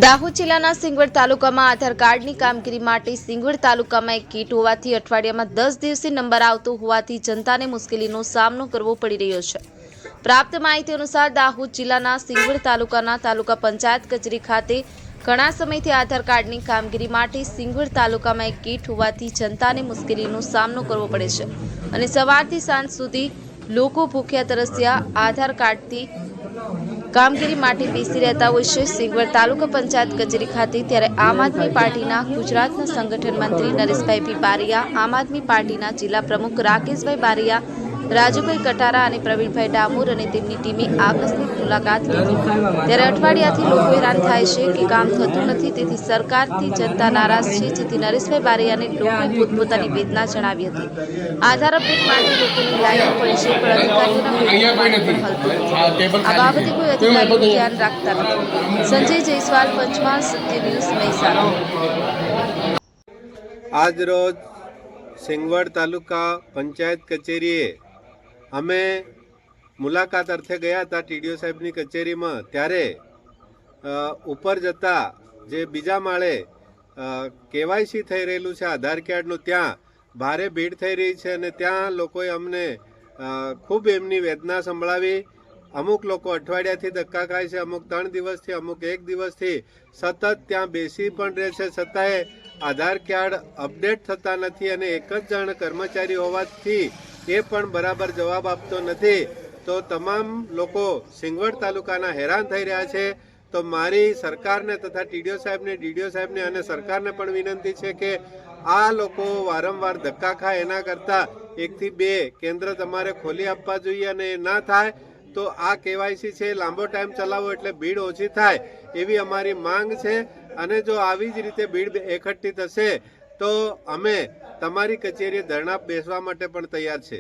દાહોદ જિલ્લાના સિંગવડ તાલુકામાં આધાર કાર્ડની કામગીરી માટે સિંગવડ તાલુકામાં એક કીટ હોવાથી અઠવાડિયામાં 10 દિવસે નંબર આવતો હોવાથી જનતાને મુશ્કેલીનો સામનો કરવો પડી રહ્યો છે। પ્રાપ્ત માહિતી અનુસાર દાહોદ જિલ્લાના સિંગવડ તાલુકાના તાલુકા પંચાયત કચેરી ખાતે ઘણા સમયથી આધાર કાર્ડની કામગીરી માટે સિંગવડ તાલુકામાં એક કીટ હોવાથી જનતાને મુશ્કેલીનો સામનો કરવો પડે છે અને સવારથી સાંજ સુધી લોકો ભૂખ્યા તરસ્યા આધાર કાર્ડથી કામગીરી માટે બેસી રહેતા હોય છે। સિંગવડ તાલુકા પંચાયત કચેરી ખાતે ત્યારે આમ આદમી પાર્ટીના ગુજરાતના સંગઠન મંત્રી નરેશભાઈ ભી બારિયા, આમ આદમી પાર્ટીના જિલ્લા પ્રમુખ રાકેશભાઈ બારિયા, રાજુભાઈ કટારા અને પ્રવીણભાઈ ડામોર અને તેમની ટીમે આકસ્મિક મુલાકાત લીધી। ત્યારે અઠવાડિયાથી લોકો હેરાન થાય છે કે કામ થતું નથી, તેથી સરકારથી જનતા નારાજ છે, જેથી નરેશભાઈ બારિયાને લોકોએ પોતપોતાની વેદના જણાવી હતી। આધાર અપડેટ માટે લોકોની લાઈન પડી છે, પણ અધિકારીઓના આ બાબતે કોઈ અધિકારીઓ ધ્યાન રાખતા નથી। સંજય જયસ્વાલ, પંચમહાલ સત્ય ન્યૂઝ, મહેસાણા। આજ રોજ સિંગવડ તાલુકા પંચાયત કચેરીએ અમે મુલાકાત અર્થે ગયા હતા ટીડીઓ સાહેબની કચેરીમાં। ત્યારે ઉપર જતા જે બીજા માળે કેવાયસી થઈ રહેલું છે આધાર કાર્ડનું, ત્યાં ભારે ભીડ થઈ રહી છે અને ત્યાં લોકોએ અમને ખૂબ એમની વેદના સંભળાવી। અમુક લોકો અઠવાડિયાથી ધક્કા ખાય છે, અમુક 3 દિવસથી, અમુક 1 દિવસથી સતત ત્યાં બેસી પણ રહે છે, છતાંય આધાર કાર્ડ અપડેટ થતા નથી અને એક જ જણ કર્મચારી હોવાથી એ પણ બરાબર જવાબ આપતો નથી। તો તમામ લોકો સિંગવડ તાલુકાના હેરાન થઈ રહ્યા છે। તો મારી સરકારને તથા ટીડીઓ સાહેબને, ડીડીઓ સાહેબને અને સરકારને પણ વિનંતી છે કે આ લોકો વારંવાર ધક્કા ખાય એના કરતાં 1 થી 2 કેન્દ્ર તમારે ખોલી આપવા જોઈએ અને એ ના થાય તો આ કેવાયસી છે લાંબો ટાઈમ ચલાવો એટલે ભીડ ઓછી થાય એવી અમારી માંગ છે। અને જો આવી જ રીતે ભીડ એકઠી થશે તો અમે તમારી કચેરીએ ધરણા બેસવા માટે પણ તૈયાર છે।